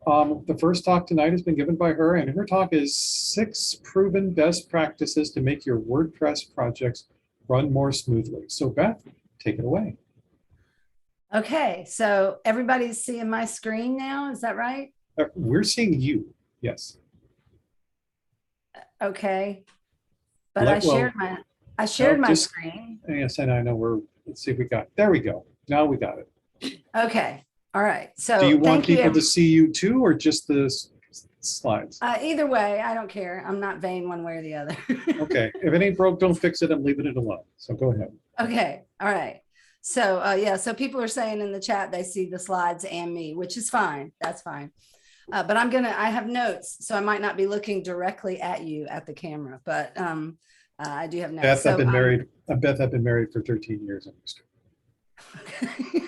The first talk tonight has been given by her, and her talk is 6 proven best practices to make your WordPress projects run more smoothly. So Beth, take it away. Okay, so everybody's seeing my screen now, is that right? We're seeing you, yes. Okay, but Well, I shared my just, screen. yes, and I know let's see if we got, there we go. Now we got it. Okay, all right. Do you So want thank you. people to see you too, or just the slides? Either way, I don't care. I'm not vain one way or the other. Okay, if it ain't broke, don't fix it. I'm leaving it alone. So go ahead. Okay, all right. So yeah, so people are saying in the chat they see the slides and me, which is fine. That's fine. But I have notes, so I might not be looking directly at you at the camera, but I do have notes. Beth, so, I've been married. Beth, I've been married for 13 years. Okay.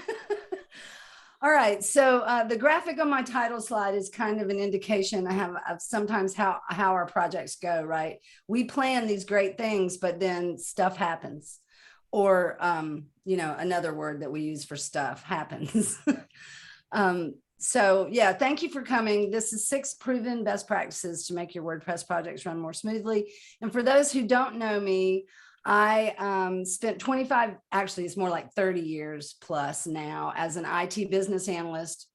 All right, so the graphic on my title slide is kind of an indication of sometimes how our projects go, right? We plan these great things, but then stuff happens. Or, another word that we use for stuff happens. So yeah, thank you for coming. This is 6 proven best practices to make your WordPress projects run more smoothly. And for those who don't know me, I spent 25, actually it's more like 30 years plus now as an IT business analyst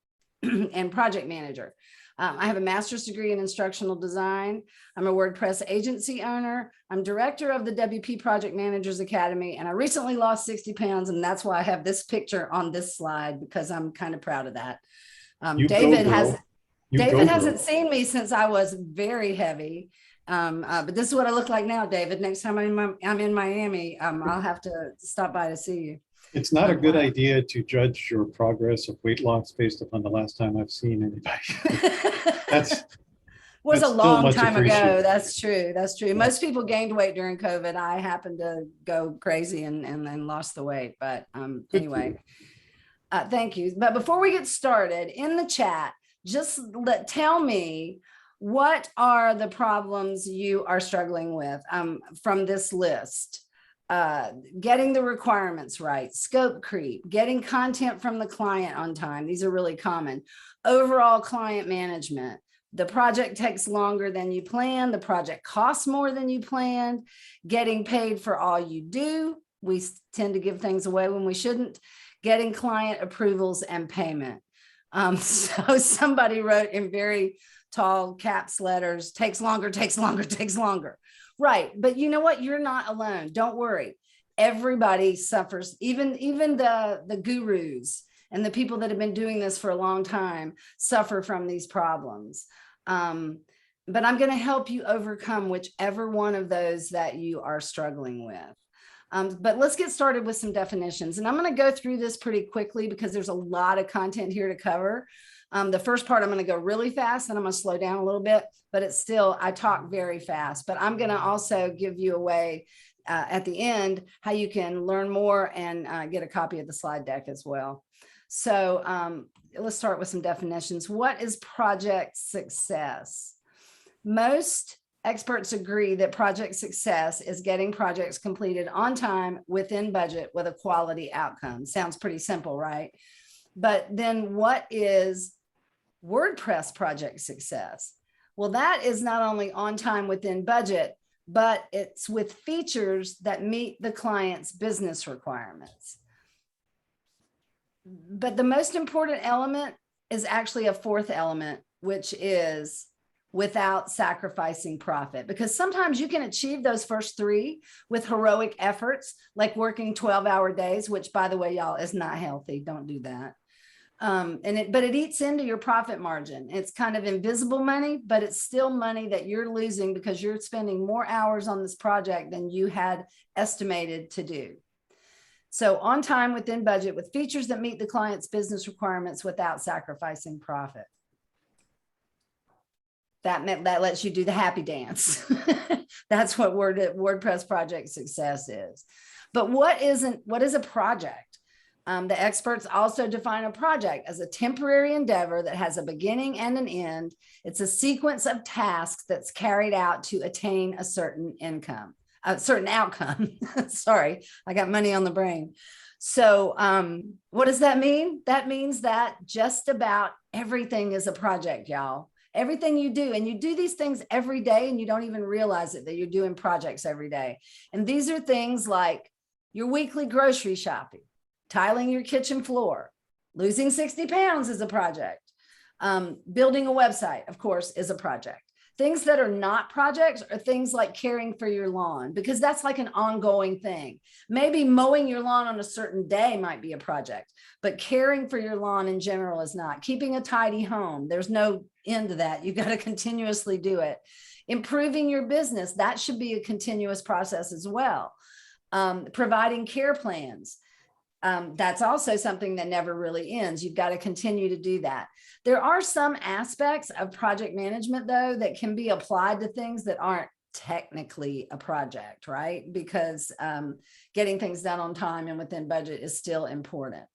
and project manager. I have a master's degree in instructional design. I'm a WordPress agency owner. I'm director of the WP Project Managers Academy, and I recently lost 60 pounds, and that's why I have this picture on this slide, because I'm kind of proud of that. David hasn't seen me since I was very heavy. But this is what I look like now, David. Next time I'm in Miami, I'll have to stop by to see you. It's not a good idea to judge your progress of weight loss based upon the last time I've seen anybody. That's was a long time ago. That's true. That's true. Yeah. Most people gained weight during COVID. I happened to go crazy and then lost the weight. But anyway, thank you. But before we get started, in the chat, just tell me, what are the problems you are struggling with from this list? Getting the requirements right, scope creep, getting content from the client on time. These are really common. Overall client management. The project takes longer than you planned. The project costs more than you planned. Getting paid for all you do. We tend to give things away when we shouldn't. Getting client approvals and payment. So somebody wrote in very tall caps letters, takes longer, takes longer, takes longer. Right. But you know what? You're not alone. Don't worry. Everybody suffers, even the gurus and the people that have been doing this for a long time suffer from these problems. But I'm going to help you overcome whichever one of those that you are struggling with. But let's get started with some definitions. And I'm going to go through this pretty quickly because there's a lot of content here to cover. The first part, I'm going to go really fast and I'm going to slow down a little bit, but it's still, I talk very fast, but I'm going to also give you a way at the end how you can learn more and get a copy of the slide deck as well. So let's start with some definitions. What is project success? Most experts agree that project success is getting projects completed on time, within budget, with a quality outcome. Sounds pretty simple, right? But then what is WordPress project success? Well, that is not only on time, within budget, but it's with features that meet the client's business requirements. But the most important element is actually a fourth element, which is without sacrificing profit, because sometimes you can achieve those first 3 with heroic efforts, like working 12-hour days, which, by the way, y'all, is not healthy. Don't do that. But it eats into your profit margin. It's kind of invisible money, but it's still money that you're losing because you're spending more hours on this project than you had estimated to do. So on time, within budget, with features that meet the client's business requirements without sacrificing profit. That lets you do the happy dance. That's what WordPress project success is. But what is a project? The experts also define a project as a temporary endeavor that has a beginning and an end. It's a sequence of tasks that's carried out to attain a certain outcome. Sorry, I got money on the brain. So what does that mean? That means that just about Everything is a project, y'all. Everything you do, and you do these things every day and you don't even realize it, that you're doing projects every day. And these are things like your weekly grocery shopping, tiling your kitchen floor, losing 60 pounds is a project. Building a website, of course, is a project. Things that are not projects are things like caring for your lawn, because that's like an ongoing thing. Maybe mowing your lawn on a certain day might be a project, but caring for your lawn in general is not. Keeping a tidy home, there's no end to that. You've got to continuously do it. Improving your business, that should be a continuous process as well. Providing care plans, that's also something that never really ends. You've got to continue to do that. There are some aspects of project management, though, that can be applied to things that aren't technically a project, right? Because getting things done on time and within budget is still important.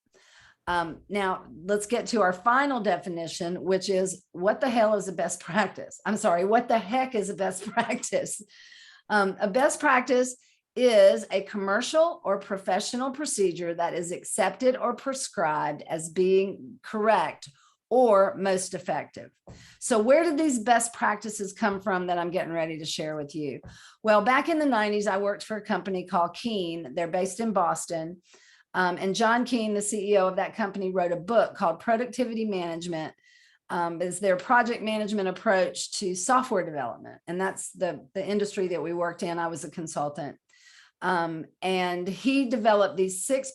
Now, let's get to our final definition, which is what the hell is a best practice? I'm sorry, what the heck is a best practice? A best practice is a commercial or professional procedure that is accepted or prescribed as being correct or most effective. So where did these best practices come from that I'm getting ready to share with you? Well, back in the 90s, I worked for a company called Keene. They're based in Boston. And John Keene, the CEO of that company, wrote a book called Productivity Management. Is their project management approach to software development. And that's the industry that we worked in. I was a consultant. And he developed these six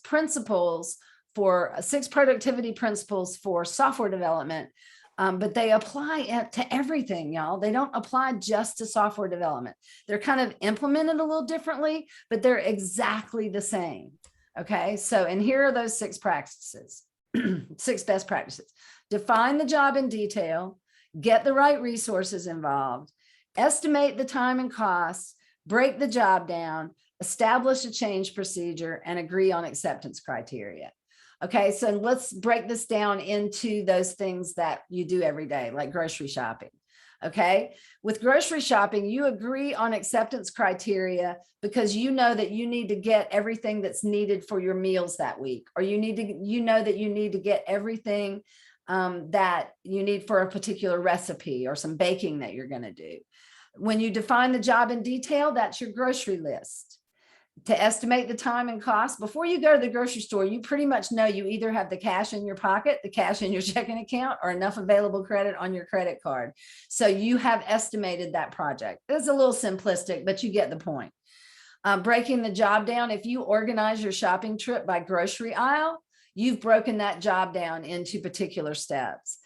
productivity principles for software development, but they apply to everything, y'all. They don't apply just to software development. They're kind of implemented a little differently, but they're exactly the same. Okay, so, and here are those six practices, six best practices. Define the job in detail, get the right resources involved, estimate the time and costs, break the job down, establish a change procedure, and agree on acceptance criteria. Okay, so let's break this down into those things that you do every day, like grocery shopping. Okay, with grocery shopping, you agree on acceptance criteria because you know that you need to get everything that's needed for your meals that week, or you know that you need to get everything that you need for a particular recipe or some baking that you're going to do. When you define the job in detail, that's your grocery list. To estimate the time and cost, before you go to the grocery store, you pretty much know you either have the cash in your pocket, the cash in your checking account, or enough available credit on your credit card. So you have estimated that project. It's a little simplistic, but you get the point. Breaking the job down, if you organize your shopping trip by grocery aisle, you've broken that job down into particular steps.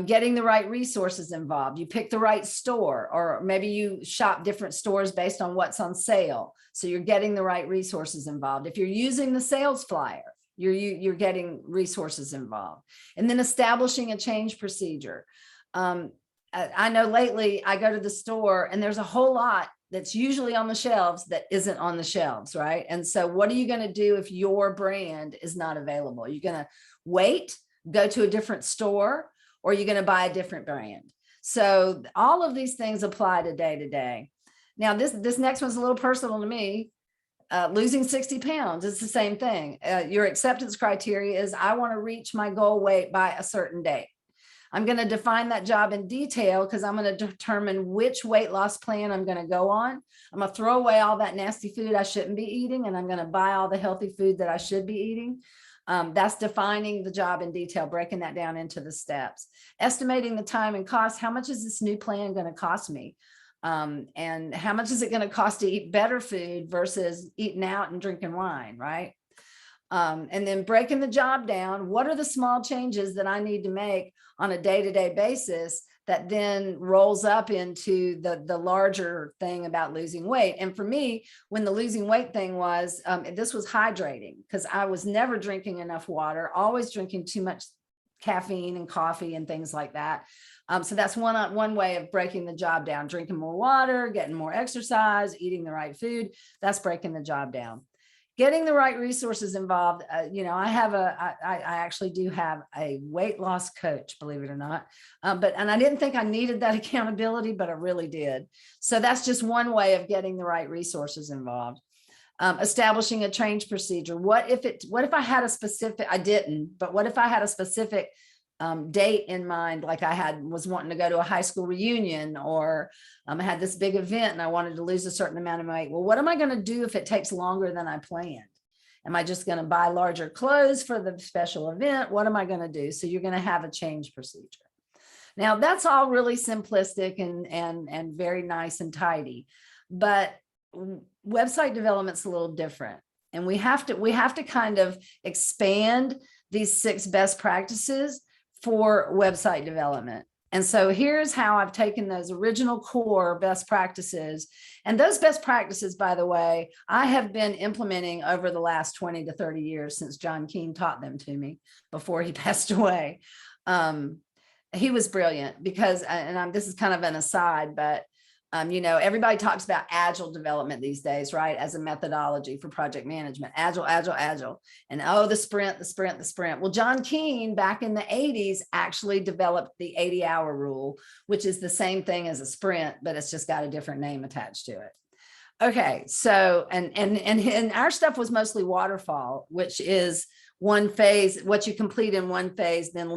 Getting the right resources involved. You pick the right store, or maybe you shop different stores based on what's on sale. So you're getting the right resources involved. If you're using the sales flyer, you're getting resources involved. And then establishing a change procedure. I know lately I go to the store and there's a whole lot that's usually on the shelves that isn't on the shelves, right? And so what are you going to do if your brand is not available? You're going to wait, go to a different store, or you're going to buy a different brand. So all of these things apply to day to day. Now, this next one's a little personal to me. Losing 60 pounds is the same thing. Your acceptance criteria is I want to reach my goal weight by a certain date. I'm going to define that job in detail because I'm going to determine which weight loss plan I'm going to go on. I'm going to throw away all that nasty food I shouldn't be eating, and I'm going to buy all the healthy food that I should be eating. That's defining the job in detail, breaking that down into the steps. Estimating the time and cost. How much is this new plan going to cost me? And how much is it going to cost to eat better food versus eating out and drinking wine, right? And then breaking the job down. What are the small changes that I need to make on a day-to-day basis that then rolls up into the larger thing about losing weight? And for me, when the losing weight thing was, this was hydrating, because I was never drinking enough water, always drinking too much caffeine and coffee and things like that. So that's one way of breaking the job down: drinking more water, getting more exercise, eating the right food. That's breaking the job down. Getting the right resources involved. I actually do have a weight loss coach, believe it or not. And I didn't think I needed that accountability, but I really did. So that's just one way of getting the right resources involved. Establishing a change procedure. What if I had a specific, I didn't, but what if I had a specific date in mind. Like I was wanting to go to a high school reunion, or I had this big event and I wanted to lose a certain amount of weight. Well, what am I going to do if it takes longer than I planned? Am I just going to buy larger clothes for the special event? What am I going to do? So you're going to have a change procedure. Now that's all really simplistic and very nice and tidy, but website development's a little different. And we have to kind of expand these 6 best practices for website development. And so here's how I've taken those original core best practices. And those best practices, by the way, I have been implementing over the last 20 to 30 years since John Keane taught them to me before he passed away. He was brilliant because, this is kind of an aside, but everybody talks about agile development these days, right? As a methodology for project management, agile. And the sprint. Well, John Keane back in the 80s actually developed the 80-hour rule, which is the same thing as a sprint, but it's just got a different name attached to it. Okay. So, and our stuff was mostly waterfall, which is one phase. What you complete in one phase then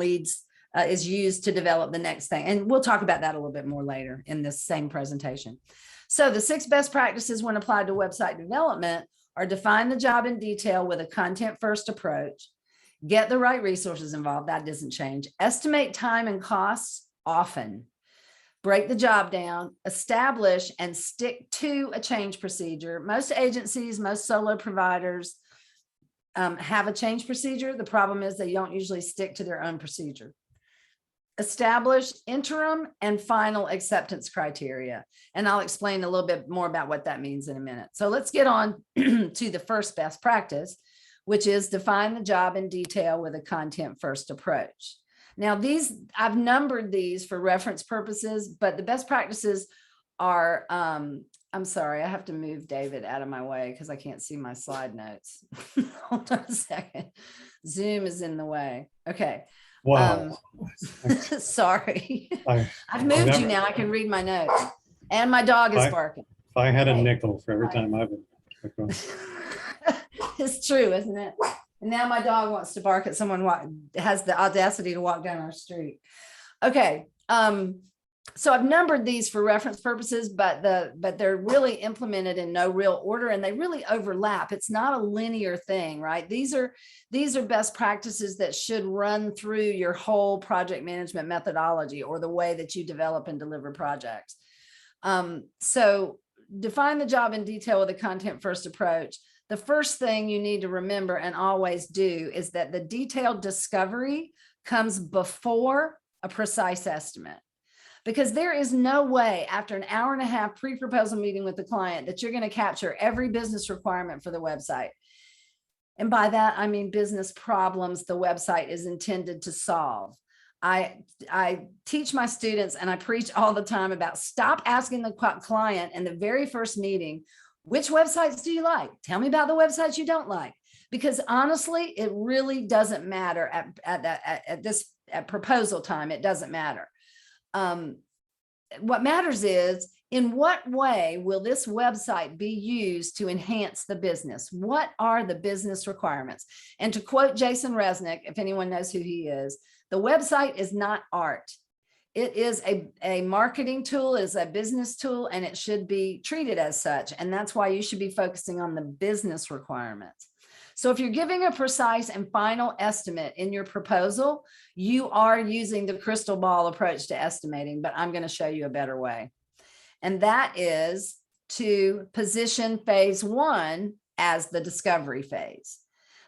is used to develop the next thing. And we'll talk about that a little bit more later in this same presentation. So the 6 best practices when applied to website development are: define the job in detail with a content first approach, get the right resources involved, that doesn't change, estimate time and costs often, break the job down, establish and stick to a change procedure. Most agencies, most solo providers have a change procedure. The problem is they don't usually stick to their own procedure. Establish interim and final acceptance criteria. And I'll explain a little bit more about what that means in a minute. So let's get on to the first best practice, which is define the job in detail with a content first approach. Now I've numbered these for reference purposes, but the best practices are, I'm sorry, I have to move David out of my way because I can't see my slide notes. Hold on a second. Zoom is in the way. Okay. Wow. Sorry. I've moved you now. I can read my notes. And my dog is barking. If I had a nickel for every time I've been. It's true, isn't it? And now my dog wants to bark at someone who has the audacity to walk down our street. Okay. So I've numbered these for reference purposes, but they're really implemented in no real order, and they really overlap. It's not a linear thing, right? These are best practices that should run through your whole project management methodology or the way that you develop and deliver projects. So define the job in detail with a content first approach. The first thing you need to remember and always do is that the detailed discovery comes before a precise estimate. Because there is no way after an hour and a half pre-proposal meeting with the client that you're going to capture every business requirement for the website. And by that, I mean business problems the website is intended to solve. I teach my students and I preach all the time about stop asking the client in the very first meeting, which websites do you like? Tell me about the websites you don't like. Because honestly, it really doesn't matter at proposal time. It doesn't matter. What matters is, in what way will this website be used to enhance the business? What are the business requirements? And to quote Jason Resnick, if anyone knows who he is, the website is not art. It is a marketing tool, it is a business tool, and it should be treated as such. And that's why you should be focusing on the business requirements. So if you're giving a precise and final estimate in your proposal, you are using the crystal ball approach to estimating, but I'm going to show you a better way. And that is to position phase 1 as the discovery phase.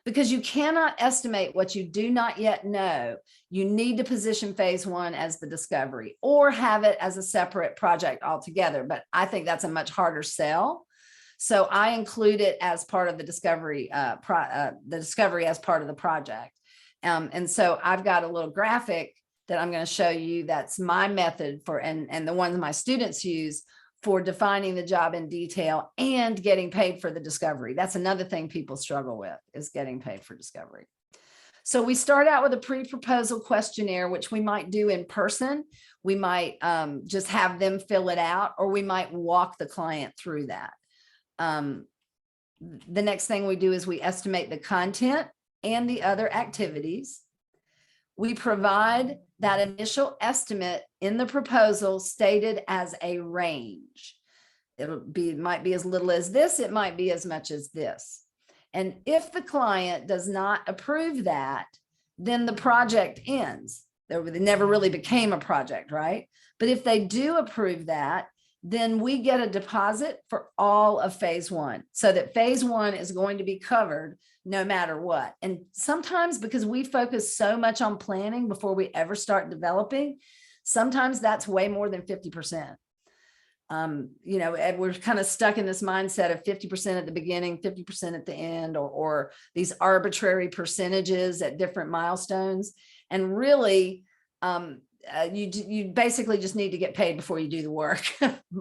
Because you cannot estimate what you do not yet know, you need to position phase 1 as the discovery or have it as a separate project altogether. But I think that's a much harder sell. So I include it as part of the discovery, as part of the project. And so I've got a little graphic that I'm going to show you. That's my method for, and the ones my students use for defining the job in detail and getting paid for the discovery. That's another thing people struggle with, is getting paid for discovery. So we start out with a pre-proposal questionnaire, which we might do in person. We might just have them fill it out, or we might walk the client through that. The next thing we do is we estimate the content and the other activities. we provide that initial estimate in the proposal stated as a range. It might be as little as this, it might be as much as this. And if the client does not approve that, then the project ends. They never really became a project, right? But if they do approve that, then we get a deposit for all of phase one, so that phase one is going to be covered no matter what. And sometimes, because we focus so much on planning before we ever start developing, sometimes that's way more than 50%. You know, and we're kind of stuck in this mindset of 50% at the beginning, 50% at the end, or these arbitrary percentages at different milestones. And really, you basically just need to get paid before you do the work,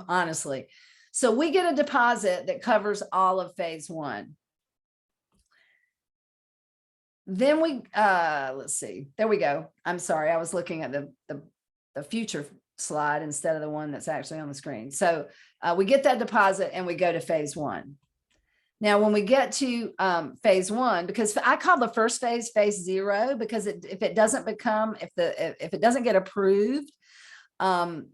honestly. So we get a deposit that covers all of phase one. Then we, let's see, there we go. I'm sorry, I was looking at the future slide instead of the one that's actually on the screen. So we get that deposit and we go to phase one. Now, when we get to phase one, because I call the first phase zero, because if it doesn't become, if it doesn't get approved, then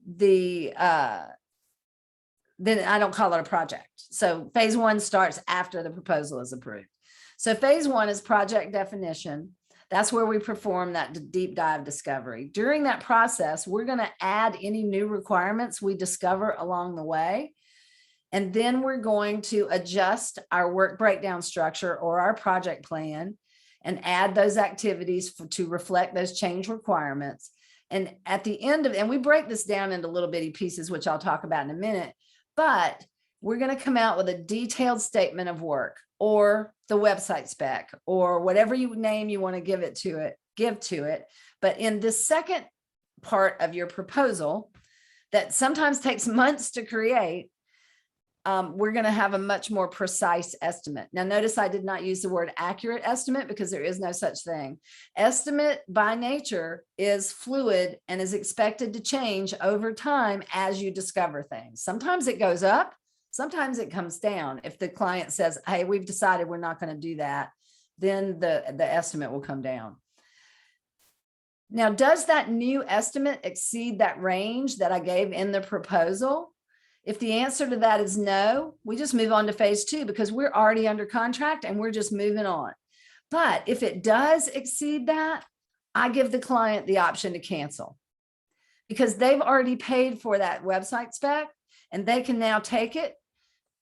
I don't call it a project. So phase one starts after the proposal is approved. So phase one is project definition. That's where we perform that deep dive discovery. During that process, we're going to add any new requirements we discover along the way. And then we're going to adjust our work breakdown structure or our project plan and add those activities to reflect those change requirements. And at the end of it, and we break this down into little bitty pieces, which I'll talk about in a minute, but we're going to come out with a detailed statement of work, or the website spec, or whatever name you want to give to it. But in this second part of your proposal, that sometimes takes months to create, we're going to have a much more precise estimate. Now, notice I did not use the word accurate estimate, because there is no such thing. Estimate by nature is fluid and is expected to change over time as you discover things. Sometimes it goes up, sometimes it comes down. If the client says, hey, we've decided we're not going to do that, then the estimate will come down. Now, does that new estimate exceed that range that I gave in the proposal? If the answer to that is no, we just move on to phase two, because we're already under contract and we're just moving on. But if it does exceed that, I give the client the option to cancel, because they've already paid for that website spec and they can now take it.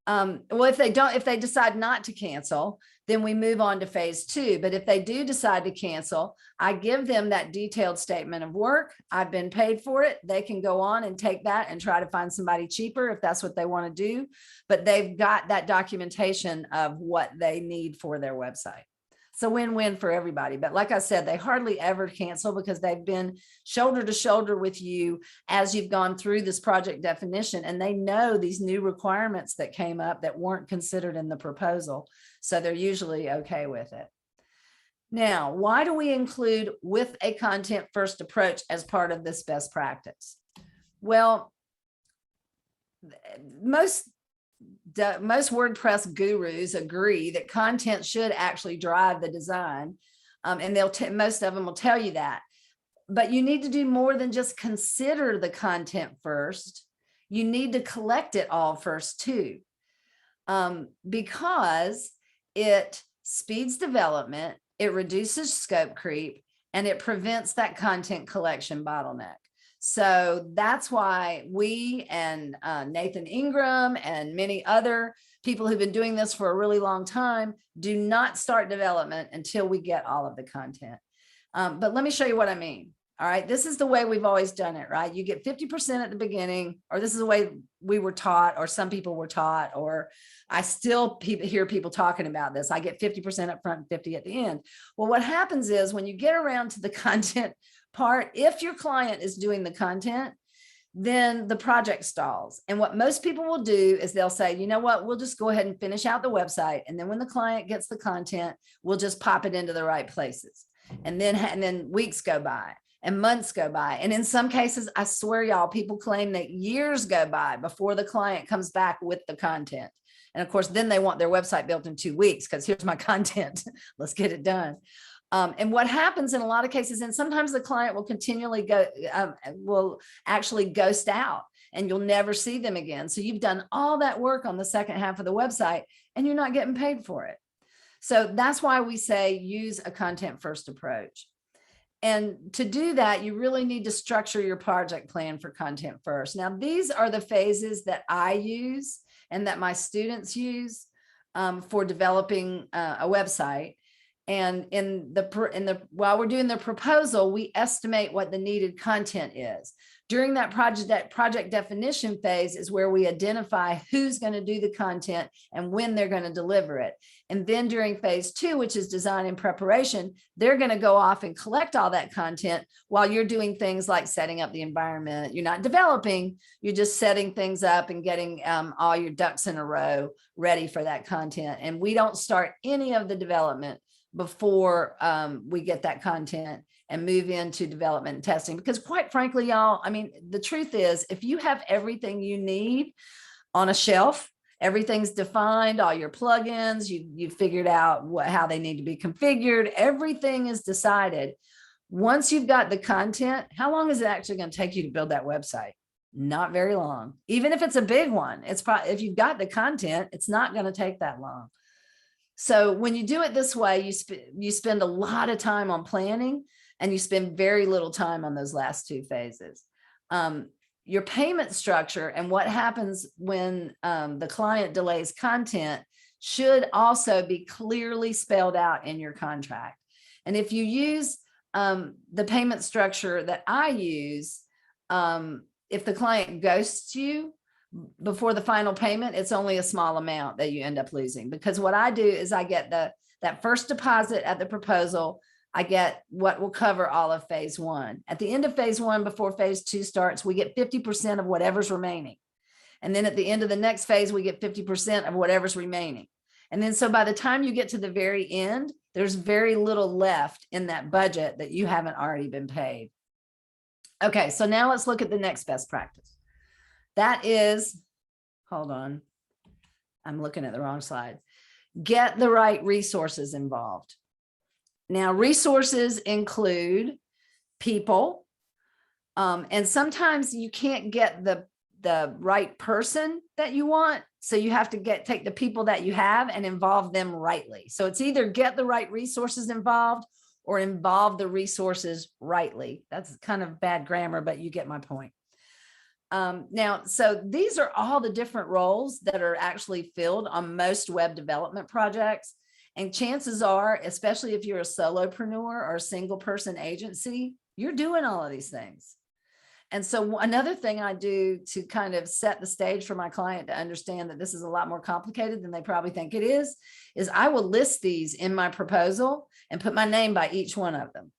Well, if they decide not to cancel, then we move on to phase two. But if they do decide to cancel, I give them that detailed statement of work. I've been paid for it. They can go on and take that and try to find somebody cheaper if that's what they want to do. But they've got that documentation of what they need for their website. So win-win for everybody. But like I said, they hardly ever cancel, because they've been shoulder to shoulder with you as you've gone through this project definition, and they know these new requirements that came up that weren't considered in the proposal. So they're usually okay with it. Now, why do we include with a content first approach as part of this best practice? Well, most WordPress gurus agree that content should actually drive the design. And most of them will tell you that. But you need to do more than just consider the content first. You need to collect it all first too, because it speeds development, it reduces scope creep, and it prevents that content collection bottleneck. So that's why we and Nathan Ingram and many other people who've been doing this for a really long time do not start development until we get all of the content. But let me show you what I mean. All right, this is the way we've always done it, right? You get 50% at the beginning, or this is the way we were taught, or some people were taught, or I still hear people talking about this. I get 50% up front and 50 at the end. Well, what happens is when you get around to the content part, if your client is doing the content, then the project stalls. And what most people will do is they'll say, you know what, we'll just go ahead and finish out the website. And then when the client gets the content, we'll just pop it into the right places. And then weeks go by and months go by. And in some cases, I swear y'all, people claim that years go by before the client comes back with the content. And of course, then they want their website built in 2 weeks, because here's my content. Let's get it done. And what happens in a lot of cases, and sometimes the client will continually will actually ghost out and you'll never see them again. So you've done all that work on the second half of the website and you're not getting paid for it. So that's why we say use a content first approach. And to do that, you really need to structure your project plan for content first. Now, these are the phases that I use and that my students use for developing a website. And while we're doing the proposal, we estimate what the needed content is. During that project definition phase is where we identify who's going to do the content and when they're going to deliver it. And then during phase 2, which is design and preparation, they're going to go off and collect all that content while you're doing things like setting up the environment. You're not developing, you're just setting things up and getting all your ducks in a row ready for that content. And we don't start any of the development before we get that content and move into development and testing. Because quite frankly, y'all, I mean, the truth is, if you have everything you need on a shelf, everything's defined, all your plugins, you figured out how they need to be configured, everything is decided. Once you've got the content, how long is it actually going to take you to build that website? Not very long. Even if it's a big one, it's probably, if you've got the content, it's not going to take that long. So when you do it this way, you spend a lot of time on planning and you spend very little time on those last 2 phases. Your payment structure and what happens when the client delays content should also be clearly spelled out in your contract. And if you use the payment structure that I use, if the client ghosts you before the final payment, it's only a small amount that you end up losing. Because what I do is I get that first deposit at the proposal, I get what will cover all of phase 1. At the end of phase 1, before phase 2 starts, we get 50% of whatever's remaining. And then at the end of the next phase, we get 50% of whatever's remaining. And then so by the time you get to the very end, there's very little left in that budget that you haven't already been paid. Okay, so now let's look at the next best practice. That is, hold on, I'm looking at the wrong slide. Get the right resources involved. Now, resources include people, and sometimes you can't get the right person that you want. So you have to take the people that you have and involve them rightly. So it's either get the right resources involved or involve the resources rightly. That's kind of bad grammar, but you get my point. Now, so these are all the different roles that are actually filled on most web development projects. And chances are, especially if you're a solopreneur or a single person agency, you're doing all of these things. And so another thing I do to kind of set the stage for my client to understand that this is a lot more complicated than they probably think it is I will list these in my proposal and put my name by each one of them.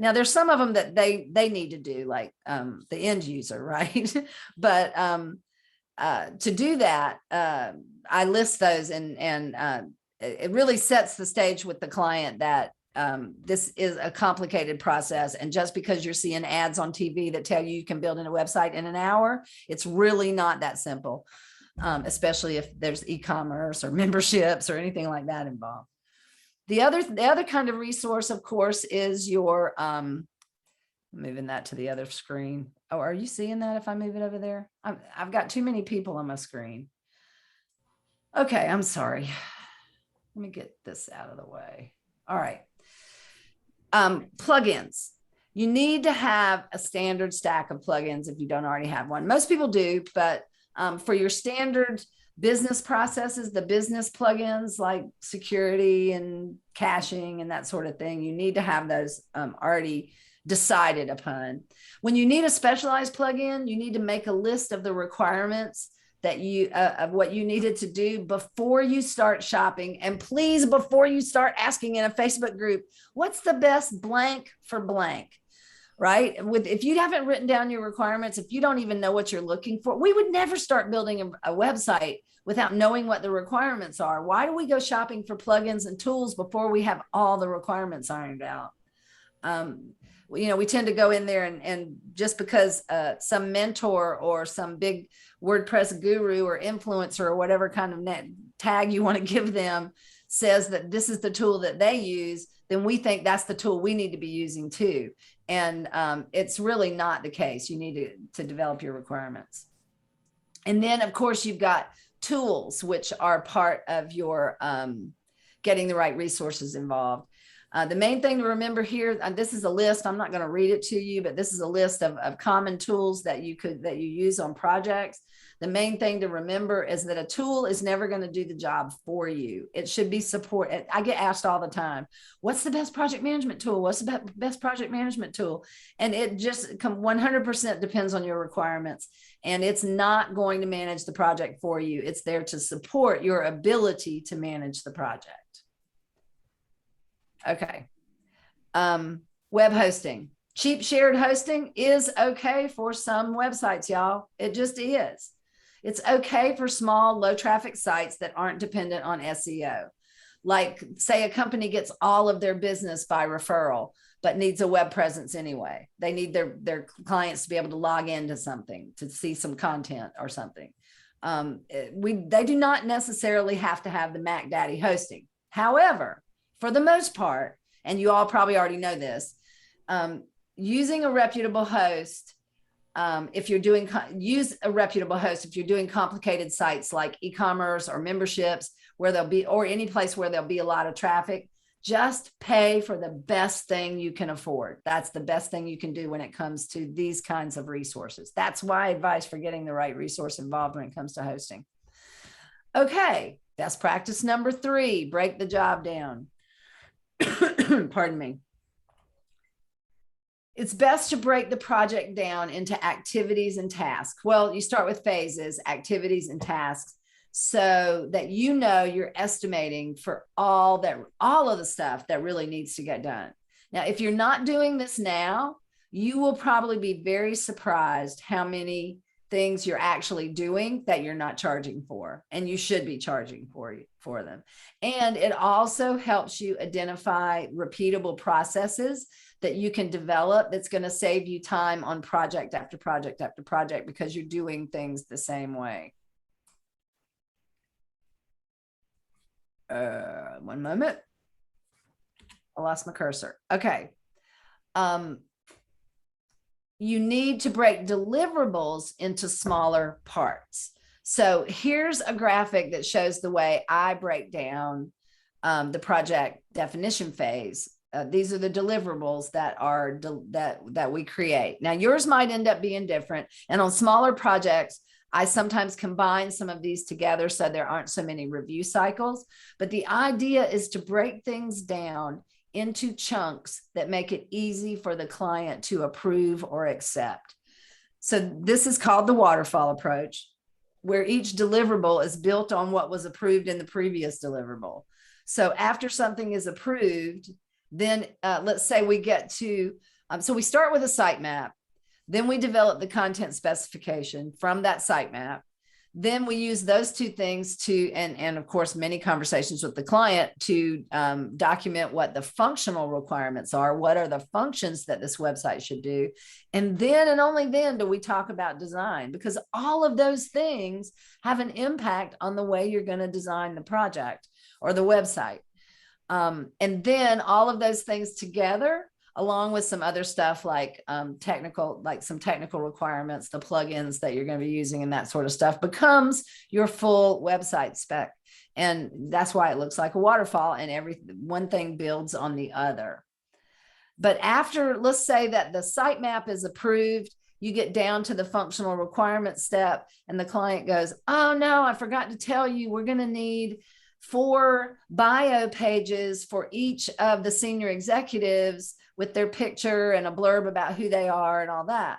Now, there's some of them that they need to do, like the end user, right? But to do that, I list those, and it really sets the stage with the client that this is a complicated process. And just because you're seeing ads on TV that tell you can build a website in an hour, it's really not that simple, especially if there's e-commerce or memberships or anything like that involved. The other kind of resource, of course, is your, moving that to the other screen. Oh, are you seeing that if I move it over there? I've got too many people on my screen. Okay, I'm sorry. Let me get this out of the way. All right. Plugins. You need to have a standard stack of plugins if you don't already have one. Most people do, but for your standard business processes, the business plugins like security and caching and that sort of thing, you need to have those already decided upon. When you need a specialized plugin, you need to make a list of the requirements that you of what you needed to do before you start shopping. And please, before you start asking in a Facebook group, what's the best blank for blank, right? If you haven't written down your requirements, if you don't even know what you're looking for, we would never start building a website without knowing what the requirements are. Why do we go shopping for plugins and tools before we have all the requirements ironed out? We tend to go in there and just because some mentor or some big WordPress guru or influencer or whatever kind of tag you want to give them says that this is the tool that they use, then we think that's the tool we need to be using too. And it's really not the case. You need to develop your requirements. And then of course you've got tools, which are part of your getting the right resources involved. The main thing to remember here, and this is a list, I'm not going to read it to you, but this is a list of common tools that you use on projects. The main thing to remember is that a tool is never going to do the job for you. It should be support. I get asked all the time, what's the best project management tool? What's the best project management tool? And it just 100% depends on your requirements. And it's not going to manage the project for you. It's there to support your ability to manage the project. Okay. Web hosting. Cheap shared hosting is okay for some websites, y'all. It just is. It's okay for small, low traffic sites that aren't dependent on SEO. Like say a company gets all of their business by referral, but needs a web presence anyway. They need their clients to be able to log into something, to see some content or something. They do not necessarily have to have the Mac Daddy hosting. However, for the most part, and you all probably already know this, using a reputable host, use a reputable host if you're doing complicated sites like e-commerce or memberships where there'll be, or any place where there'll be a lot of traffic. Just pay for the best thing you can afford. That's the best thing you can do when it comes to these kinds of resources. That's my advice for getting the right resource involved when it comes to hosting. Okay, best practice number 3, break the job down. Pardon me. It's best to break the project down into activities and tasks. Well, you start with phases, activities and tasks, so that you know you're estimating for all of the stuff that really needs to get done. Now, if you're not doing this now, you will probably be very surprised how many things you're actually doing that you're not charging for, and you should be charging for them. And it also helps you identify repeatable processes that you can develop that's going to save you time on project after project after project because you're doing things the same way. One moment. I lost my cursor. Okay. You need to break deliverables into smaller parts. So here's a graphic that shows the way I break down the project definition phase. These are the deliverables that we create. Now yours might end up being different. And on smaller projects, I sometimes combine some of these together so there aren't so many review cycles. But the idea is to break things down into chunks that make it easy for the client to approve or accept. So this is called the waterfall approach, where each deliverable is built on what was approved in the previous deliverable. So after something is approved, then let's say we get to, so we start with a sitemap, then we develop the content specification from that sitemap. Then we use those two things to, and of course, many conversations with the client to document what the functional requirements are. What are the functions that this website should do? And then, and only then, do we talk about design, because all of those things have an impact on the way you're going to design the project or the website. And then all of those things together, along with some other stuff like some technical requirements, the plugins that you're going to be using and that sort of stuff, becomes your full website spec. And that's why it looks like a waterfall, and one thing builds on the other. But after, let's say that the sitemap is approved, you get down to the functional requirement step, and the client goes, oh no, I forgot to tell you, we're going to need 4 bio pages for each of the senior executives with their picture and a blurb about who they are and all that.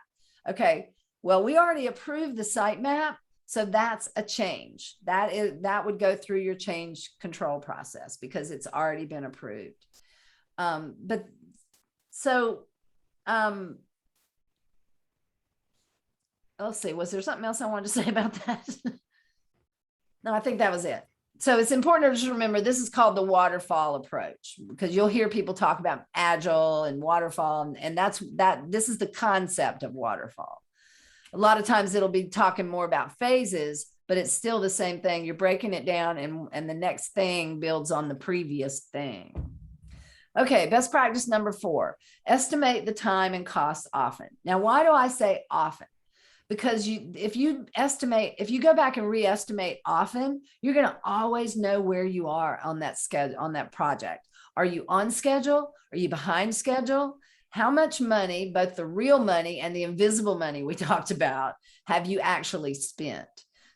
Okay, well, we already approved the sitemap, so that's a change. That would go through your change control process because it's already been approved. Let's see, was there something else I wanted to say about that? No, I think that was it. So it's important to just remember this is called the waterfall approach, because you'll hear people talk about agile and waterfall, and this is the concept of waterfall. A lot of times it'll be talking more about phases, but it's still the same thing. You're breaking it down, and the next thing builds on the previous thing. Okay, best practice number 4, estimate the time and cost often. Now, why do I say often? Because if you go back and re-estimate often, you're going to always know where you are on that schedule, on that project. Are you on schedule? Are you behind schedule? How much money, both the real money and the invisible money we talked about, have you actually spent?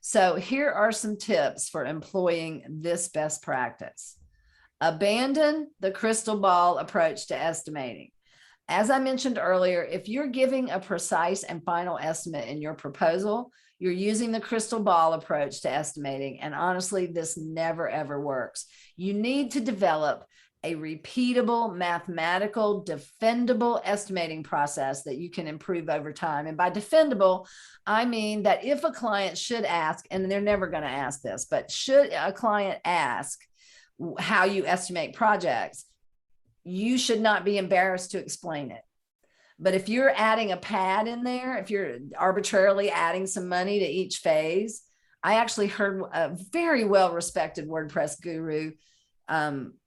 So here are some tips for employing this best practice. Abandon the crystal ball approach to estimating. As I mentioned earlier, if you're giving a precise and final estimate in your proposal, you're using the crystal ball approach to estimating. And honestly, this never, ever works. You need to develop a repeatable, mathematical, defendable estimating process that you can improve over time. And by defendable, I mean that if a client should ask, and they're never going to ask this, but should a client ask how you estimate projects, you should not be embarrassed to explain it. But if you're adding a pad in there, if you're arbitrarily adding some money to each phase, I actually heard a very well-respected WordPress guru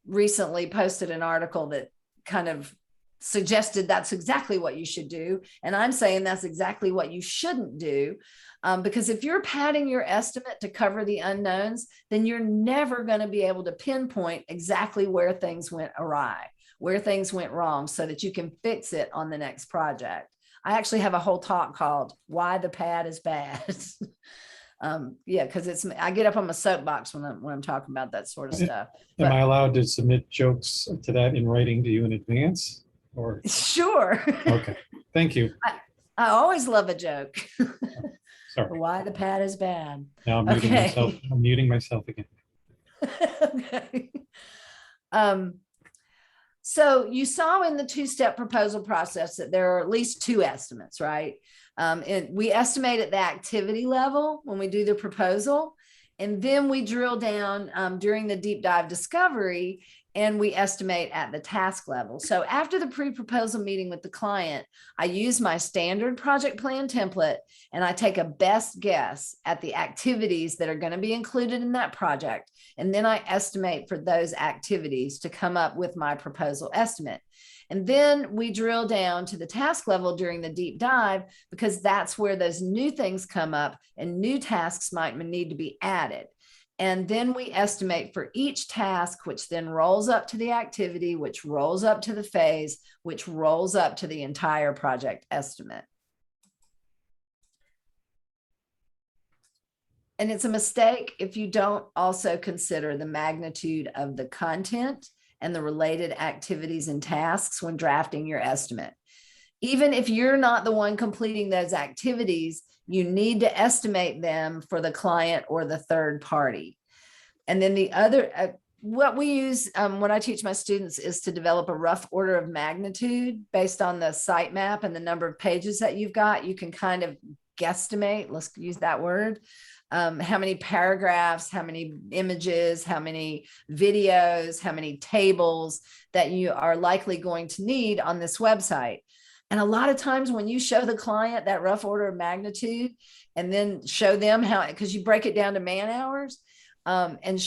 recently posted an article that kind of suggested that's exactly what you should do. And I'm saying that's exactly what you shouldn't do. Because if you're padding your estimate to cover the unknowns, then you're never going to be able to pinpoint exactly where things went awry, where things went wrong, so that you can fix it on the next project. I actually have a whole talk called Why the Pad is Bad. Yeah, because I get up on my soapbox when I'm talking about that sort of stuff. Am I allowed to submit jokes to that in writing to you in advance? Or sure. Okay, thank you. I always love a joke. Sorry. Why the pad is bad. Now I'm muting myself. I'm muting myself again. Okay. So you saw in the 2-step proposal process that there are at least 2 estimates, right? And we estimate at the activity level when we do the proposal, and then we drill down during the deep dive discovery, and we estimate at the task level. So after the pre-proposal meeting with the client, I use my standard project plan template, and I take a best guess at the activities that are going to be included in that project. And then I estimate for those activities to come up with my proposal estimate. And then we drill down to the task level during the deep dive, because that's where those new things come up and new tasks might need to be added. And then we estimate for each task, which then rolls up to the activity, which rolls up to the phase, which rolls up to the entire project estimate. And it's a mistake if you don't also consider the magnitude of the content and the related activities and tasks when drafting your estimate. Even if you're not the one completing those activities, you need to estimate them for the client or the third party. And then the other, what we use when I teach my students is to develop a rough order of magnitude based on the sitemap and the number of pages that you've got. You can kind of guesstimate, let's use that word, how many paragraphs, how many images, how many videos, how many tables that you are likely going to need on this website. And a lot of times when you show the client that rough order of magnitude and then show them how, because you break it down to man hours, and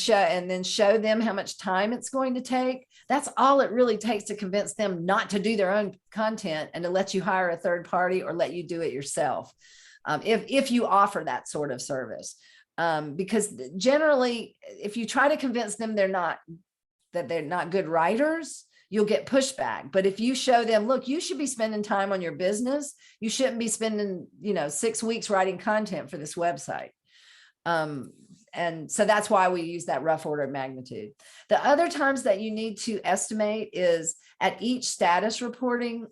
then show them how much time it's going to take, that's all it really takes to convince them not to do their own content and to let you hire a third party or let you do it yourself. If you offer that sort of service, because generally, if you try to convince them they're not good writers, you'll get pushback. But if you show them, look, you should be spending time on your business. You shouldn't be spending, 6 weeks writing content for this website. And so that's why we use that rough order of magnitude. The other times that you need to estimate is at each status reporting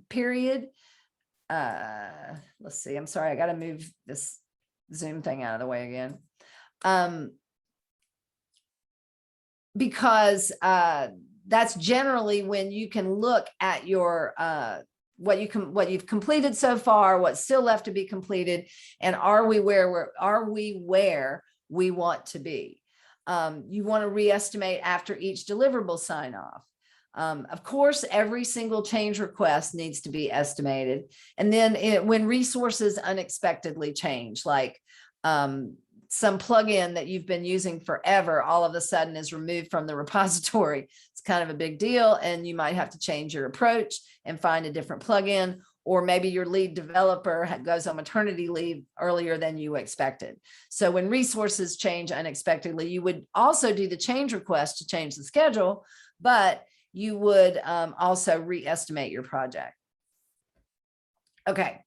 period. Let's see, I'm sorry, I got to move this Zoom thing out of the way again. Because that's generally when you can look at your what you've completed so far, what's still left to be completed, and are we where we want to be. You want to re-estimate after each deliverable sign off. Of course, every single change request needs to be estimated. And then when resources unexpectedly change, like some plugin that you've been using forever all of a sudden is removed from the repository. It's kind of a big deal, and you might have to change your approach and find a different plugin, or maybe your lead developer goes on maternity leave earlier than you expected. So when resources change unexpectedly, you would also do the change request to change the schedule, but you would also re-estimate your project. Okay.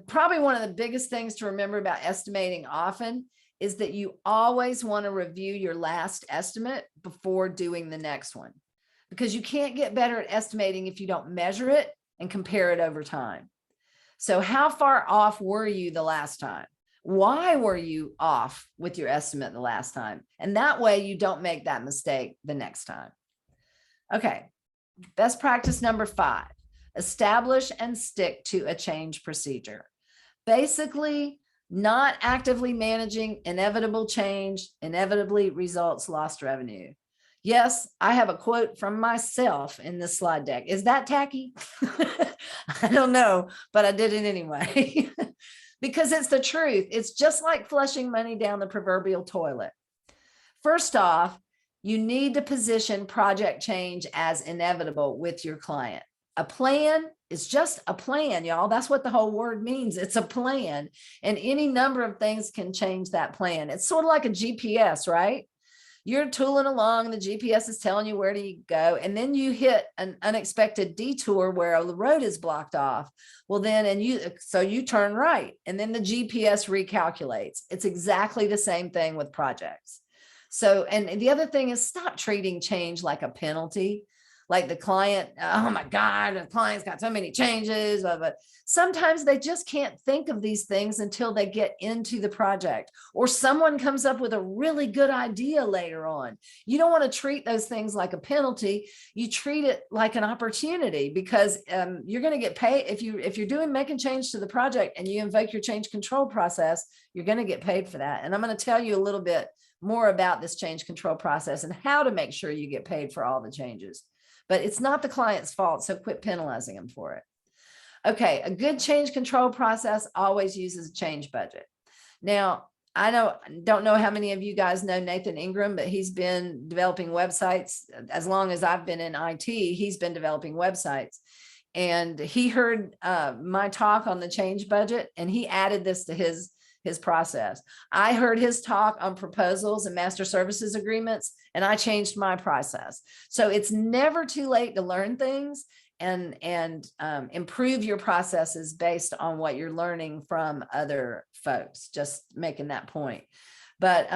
Probably one of the biggest things to remember about estimating often is that you always want to review your last estimate before doing the next one, because you can't get better at estimating if you don't measure it and compare it over time. So how far off were you the last time? Why were you off with your estimate the last time? And that way you don't make that mistake the next time. Okay, best practice number 5. Establish and stick to a change procedure. Basically, not actively managing inevitable change inevitably results lost revenue. Yes, I have a quote from myself in this slide deck. Is that tacky? I don't know, but I did it anyway. Because it's the truth. It's just like flushing money down the proverbial toilet. First off, you need to position project change as inevitable with your client. A plan is just a plan, y'all. That's what the whole word means. It's a plan, and any number of things can change that plan. It's sort of like a GPS, right? You're tooling along, the GPS is telling you where to go, and then you hit an unexpected detour where the road is blocked off. Well, then, so you turn right, and then the GPS recalculates. It's exactly the same thing with projects. So, and the other thing is, stop treating change like a penalty. Like the client, oh my God, the client's got so many changes. But sometimes they just can't think of these things until they get into the project, or someone comes up with a really good idea later on. You don't want to treat those things like a penalty. You treat it like an opportunity, because you're going to get paid. If you're making change to the project and you invoke your change control process, you're going to get paid for that. And I'm going to tell you a little bit more about this change control process and how to make sure you get paid for all the changes. But it's not the client's fault, so quit penalizing them for it. Okay, a good change control process always uses a change budget. Now, I don't know how many of you guys know Nathan Ingram, but he's been developing websites as long as I've been in IT. He's been developing websites, and he heard my talk on the change budget, and he added this to his process. I heard his talk on proposals and master services agreements, and I changed my process. So it's never too late to learn things and improve your processes based on what you're learning from other folks. Just making that point. But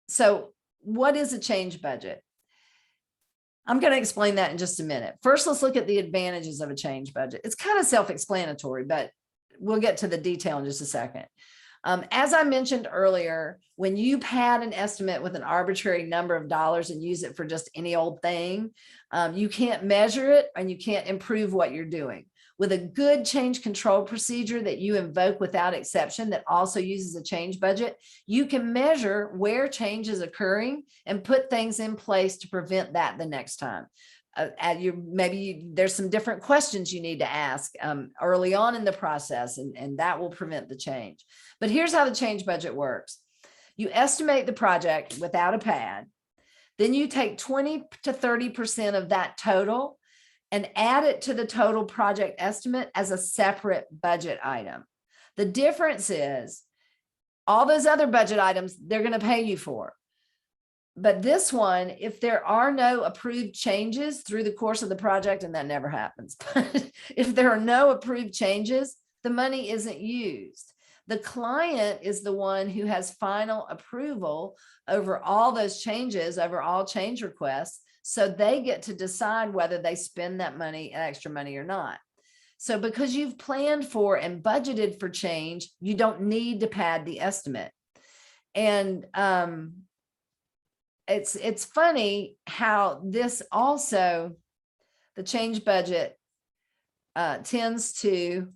so what is a change budget? I'm going to explain that in just a minute. First, let's look at the advantages of a change budget. It's kind of self-explanatory, but we'll get to the detail in just a second. As I mentioned earlier, when you pad an estimate with an arbitrary number of dollars and use it for just any old thing, you can't measure it and you can't improve what you're doing. With a good change control procedure that you invoke without exception that also uses a change budget, you can measure where change is occurring and put things in place to prevent that the next time. Maybe there's some different questions you need to ask early on in the process, and that will prevent the change. But here's how the change budget works. You estimate the project without a pad. Then you take 20 to 30% of that total and add it to the total project estimate as a separate budget item. The difference is all those other budget items, they're going to pay you for. But this one, if there are no approved changes through the course of the project, and that never happens, but if there are no approved changes, the money isn't used. The client is the one who has final approval over all those changes, over all change requests. So they get to decide whether they spend that money, extra money or not. So because you've planned for and budgeted for change, you don't need to pad the estimate. And it's funny how this also, the change budget tends to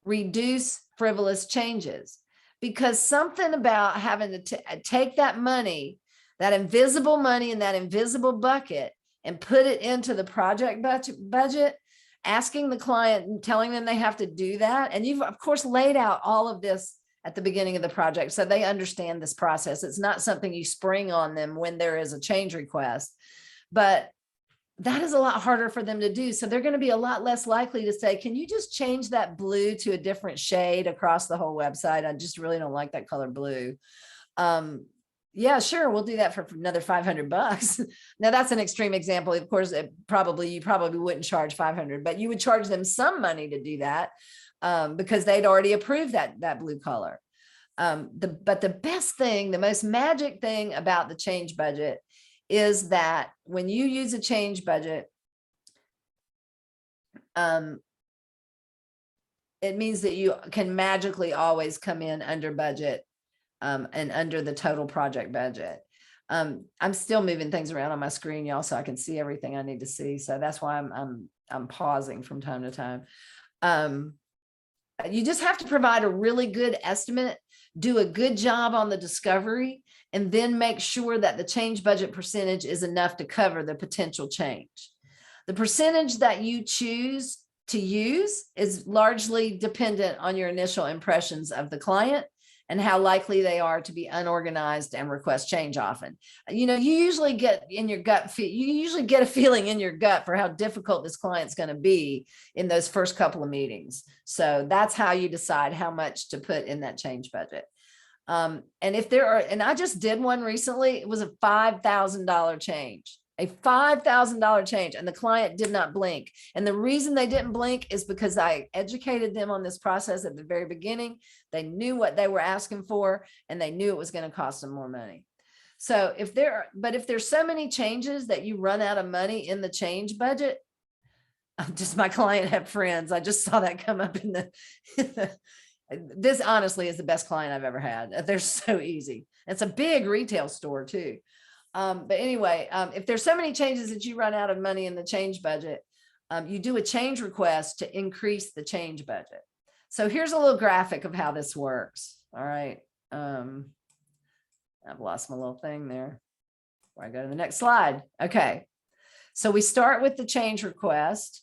reduce frivolous changes, because something about having to take that money, that invisible money in that invisible bucket, and put it into the project budget, asking the client and telling them they have to do that. And you've of course laid out all of this at the beginning of the project, so they understand this process. It's not something you spring on them when there is a change request, but that is a lot harder for them to do. So they're going to be a lot less likely to say, can you just change that blue to a different shade across the whole website? I just really don't like that color blue. Yeah, sure, we'll do that for another $500. Now that's an extreme example. Of course, you probably wouldn't charge 500, but you would charge them some money to do that because they'd already approved that blue color. But the best thing, the most magic thing about the change budget is that when you use a change budget, it means that you can magically always come in under budget and under the total project budget. I'm still moving things around on my screen, y'all, so I can see everything I need to see. So that's why I'm pausing from time to time. You just have to provide a really good estimate, do a good job on the discovery, and then make sure that the change budget percentage is enough to cover the potential change. The percentage that you choose to use is largely dependent on your initial impressions of the client and how likely they are to be unorganized and request change often. You know, you usually get in your gut, you usually get a feeling in your gut for how difficult this client's going to be in those first couple of meetings. So that's how you decide how much to put in that change budget. And if there are, and I just did one recently, it was a $5,000 change. A $5,000 change, and the client did not blink. And the reason they didn't blink is because I educated them on this process at the very beginning. They knew what they were asking for, and they knew it was going to cost them more money. So if there's so many changes that you run out of money in the change budget, just my client had friends. I just saw that come up in the, this honestly is the best client I've ever had. They're so easy. It's a big retail store too. But anyway, if there's so many changes that you run out of money in the change budget, you do a change request to increase the change budget. So here's a little graphic of how this works. All right. I've lost my little thing there. Before I go to the next slide. Okay. So we start with the change request,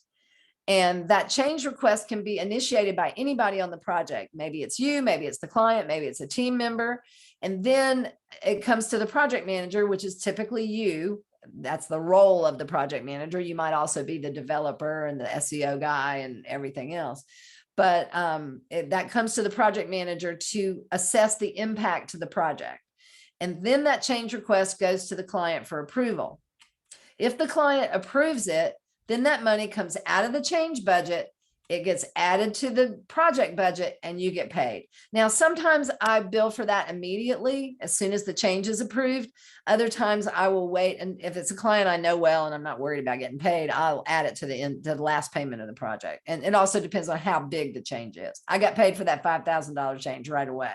and that change request can be initiated by anybody on the project. Maybe it's you, maybe it's the client, maybe it's a team member. And then it comes to the project manager, which is typically you. That's the role of the project manager. You might also be the developer and the SEO guy and everything else. But that comes to the project manager to assess the impact to the project. And then that change request goes to the client for approval. If the client approves it, then that money comes out of the change budget. It gets added to the project budget and you get paid. Now, sometimes I bill for that immediately as soon as the change is approved. Other times I will wait. And if it's a client I know well, and I'm not worried about getting paid, I'll add it to the last payment of the project. And it also depends on how big the change is. I got paid for that $5,000 change right away.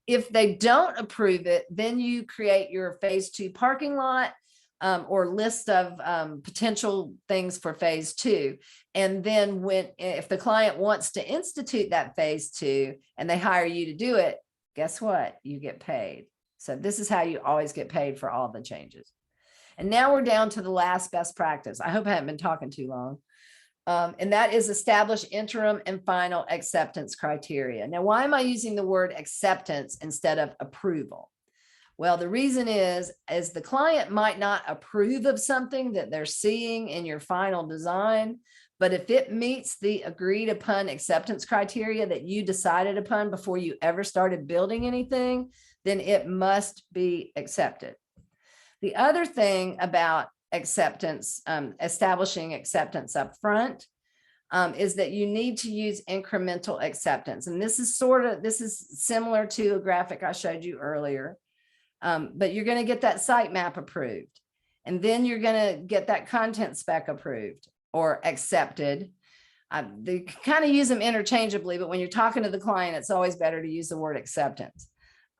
If they don't approve it, then you create your phase 2 parking lot or list of potential things for phase 2. And then if the client wants to institute that phase 2 and they hire you to do it, guess what? You get paid. So this is how you always get paid for all the changes. And now we're down to the last best practice. I hope I haven't been talking too long. And that is establish interim and final acceptance criteria. Now, why am I using the word acceptance instead of approval? Well, the reason is the client might not approve of something that they're seeing in your final design, but if it meets the agreed upon acceptance criteria that you decided upon before you ever started building anything, then it must be accepted. The other thing about acceptance, establishing acceptance up front, is that you need to use incremental acceptance. And this is similar to a graphic I showed you earlier. But you're going to get that sitemap approved, and then you're going to get that content spec approved or accepted. They kind of use them interchangeably, but when you're talking to the client, it's always better to use the word acceptance.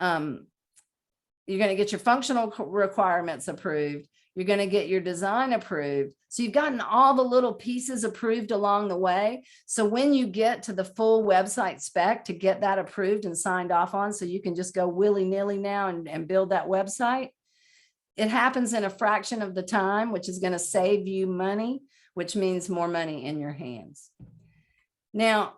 You're going to get your functional requirements approved. You're going to get your design approved. So you've gotten all the little pieces approved along the way. So when you get to the full website spec to get that approved and signed off on, so you can just go willy-nilly now and build that website, it happens in a fraction of the time, which is going to save you money, which means more money in your hands. Now,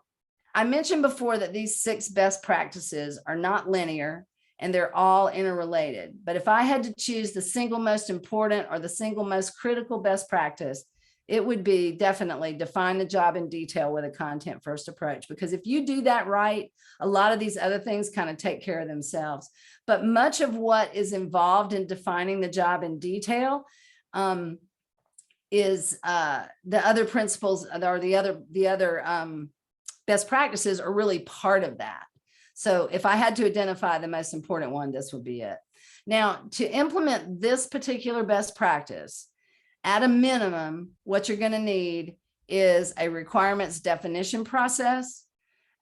I mentioned before that these 6 best practices are not linear and they're all interrelated. But if I had to choose the single most important or the single most critical best practice, it would be definitely define the job in detail with a content first approach. Because if you do that right, a lot of these other things kind of take care of themselves. But much of what is involved in defining the job in detail is the other principles or the other best practices are really part of that. So if I had to identify the most important one, this would be it. Now, to implement this particular best practice, at a minimum, what you're going to need is a requirements definition process,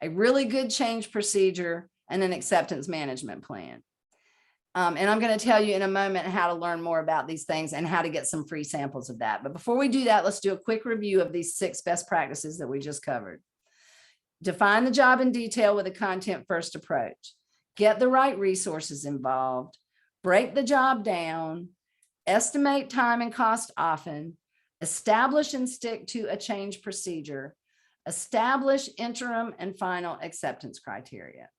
a really good change procedure, and an acceptance management plan. And I'm going to tell you in a moment how to learn more about these things and how to get some free samples of that. But before we do that, let's do a quick review of these 6 best practices that we just covered. Define the job in detail with a content first approach. Get the right resources involved. Break the job down. Estimate time and cost often. Establish and stick to a change procedure. Establish interim and final acceptance criteria.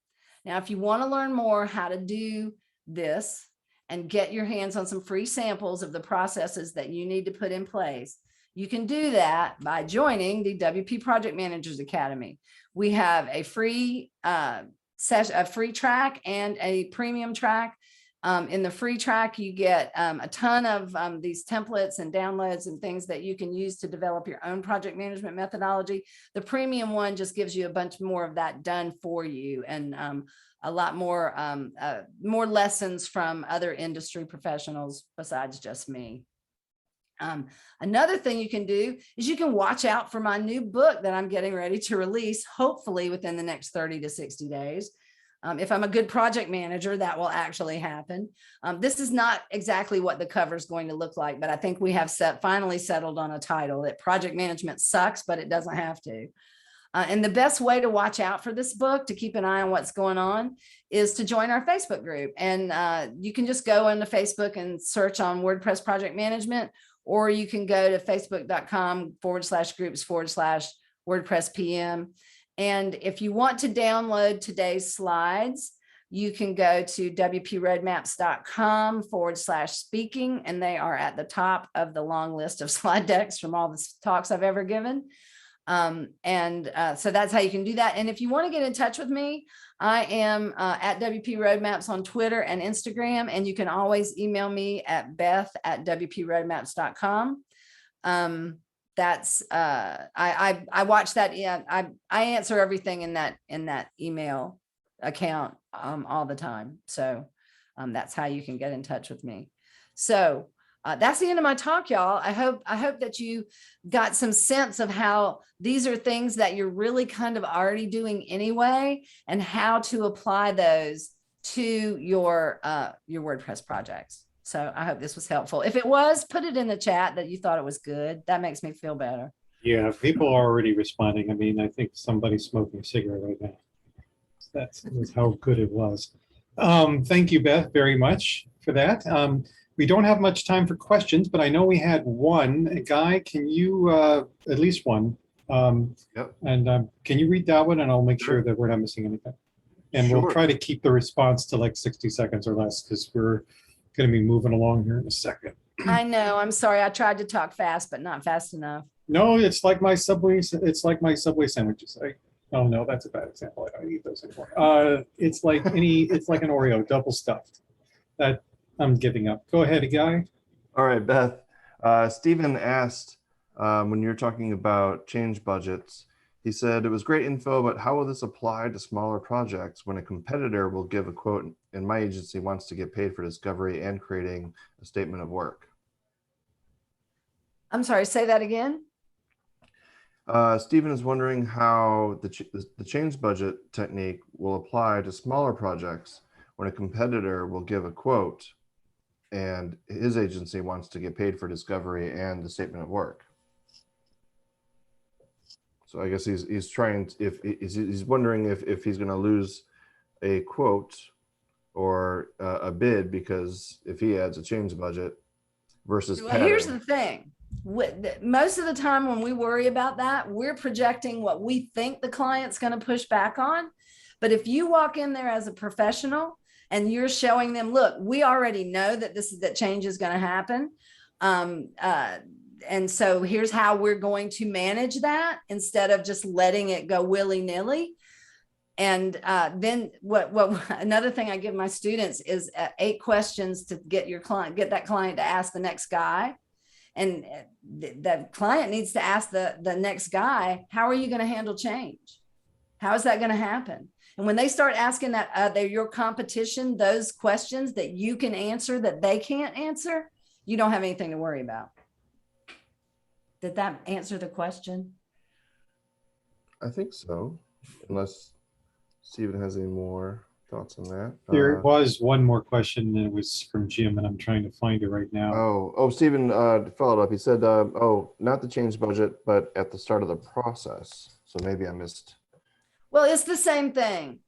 Now, if you want to learn more how to do this and get your hands on some free samples of the processes that you need to put in place, you can do that by joining the WP Project Managers Academy. We have a free free track and a premium track. In the free track, you get a ton of these templates and downloads and things that you can use to develop your own project management methodology. The premium one just gives you a bunch more of that done for you, and a lot more more lessons from other industry professionals besides just me. Another thing you can do is you can watch out for my new book that I'm getting ready to release, hopefully within the next 30 to 60 days. If I'm a good project manager, that will actually happen. This is not exactly what the cover is going to look like, but I think we have finally settled on a title that Project Management Sucks, but it doesn't have to. And the best way to watch out for this book, to keep an eye on what's going on, is to join our Facebook group. And you can just go into Facebook and search on WordPress Project Management, or you can go to facebook.com/groups/WordPress PM. And if you want to download today's slides, you can go to wproadmaps.com/speaking, and they are at the top of the long list of slide decks from all the talks I've ever given. So that's how you can do that. And if you want to get in touch with me, I am at WP Roadmaps on Twitter and Instagram, and you can always email me at beth@wproadmaps.com. I watch that. Yeah, I answer everything in that email account all the time. So that's how you can get in touch with me. So that's the end of my talk, y'all. I hope that you got some sense of how these are things that you're really kind of already doing anyway, and how to apply those to your WordPress projects. So I hope this was helpful. If it was, put it in the chat that you thought it was good. That makes me feel better. Yeah, people are already responding. I mean, I think somebody's smoking a cigarette right now. That's how good it was. Thank you, Beth, very much for that. We don't have much time for questions, but I know we had one. Guy, can you, at least one, Yep. And can you read that one, and I'll make sure that we're not missing anything. And Sure. we'll try to keep the response to like 60 seconds or less, because we're going to be moving along here in a second. I know. I'm sorry. I tried to talk fast, but not fast enough. No, it's like my Subway. It's like my Subway sandwiches. Oh no, that's a bad example. I don't eat those anymore. It's like it's like an Oreo, double stuffed. That I'm giving up. Go ahead, Guy. All right, Beth. Stephen asked when you're talking about change budgets, he said, it was great info, but how will this apply to smaller projects when a competitor will give a quote and my agency wants to get paid for discovery and creating a statement of work? I'm sorry, say that again. Stephen is wondering how the change budget technique will apply to smaller projects when a competitor will give a quote and his agency wants to get paid for discovery and the statement of work. So I guess he's trying, he's wondering if he's going to lose a quote or a bid, because if he adds a change budget versus Well, here's the thing. most of the time when we worry about that, we're projecting what we think the client's going to push back on. But if you walk in there as a professional and you're showing them, look, we already know that that change is going to happen. And so here's how we're going to manage that instead of just letting it go willy-nilly. And then what another thing I give my students is 8 questions to get that client to ask the next guy. And the client needs to ask the next guy, how are you going to handle change? How is that going to happen? And when they start asking that they're your competition, those questions that you can answer that they can't answer, you don't have anything to worry about. Did that answer the question? I think so, unless Stephen has any more thoughts on that. There was one more question that was from Jim, and I'm trying to find it right now. Stephen followed up. He said, not the change budget, but at the start of the process. So maybe I missed. Well, it's the same thing.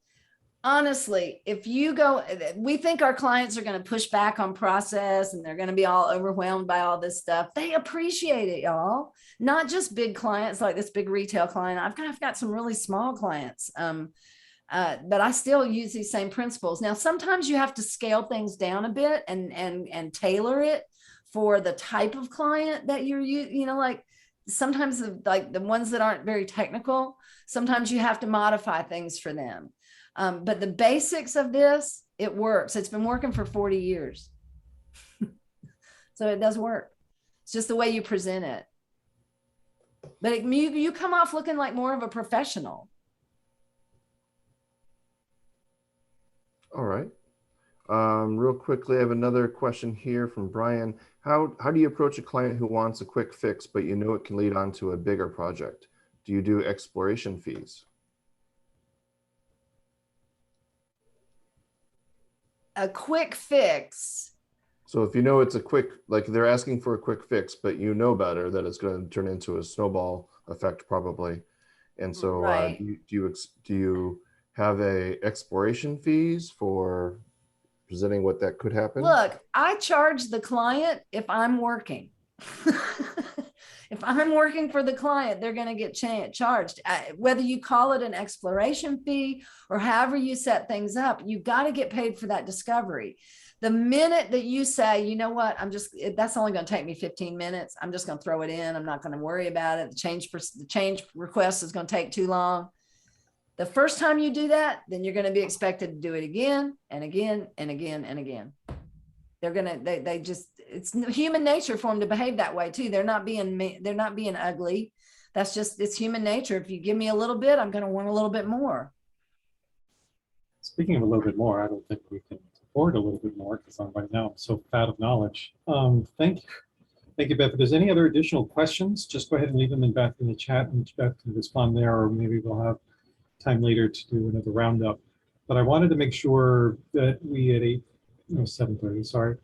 Honestly, if you go, we think our clients are going to push back on process and they're going to be all overwhelmed by all this stuff. They appreciate it, y'all. Not just big clients like this big retail client. I've got some really small clients, but I still use these same principles. Now, sometimes you have to scale things down a bit and tailor it for the type of client that you're, like sometimes like the ones that aren't very technical, sometimes you have to modify things for them. But the basics of this, it works. It's been working for 40 years. So it does work. It's just the way you present it. But you come off looking like more of a professional. All right. Real quickly, I have another question here from Brian. How do you approach a client who wants a quick fix, but you know it can lead on to a bigger project? Do you do exploration fees? A quick fix. So if you know it's a quick, like they're asking for a quick fix, but you know better that it's going to turn into a snowball effect probably. And so Right. do you have a exploration fees for presenting what that could happen? Look, I charge the client if I'm working. If I'm working for the client, they're going to get charged. Whether you call it an exploration fee or however you set things up, you've got to get paid for that discovery. The minute that you say, you know what, that's only going to take me 15 minutes. I'm just going to throw it in. I'm not going to worry about it. The change request is going to take too long. The first time you do that, then you're going to be expected to do it again and again and again and again. It's human nature for them to behave that way too. They're not being ugly. It's human nature. If you give me a little bit, I'm going to want a little bit more. Speaking of a little bit more, I don't think we can afford a little bit more because right now I'm so fat of knowledge. Thank you. Thank you, Beth. If there's any other additional questions, just go ahead and leave them in the chat and Beth can respond there, or maybe we'll have time later to do another roundup. But I wanted to make sure that we at 7:30, sorry,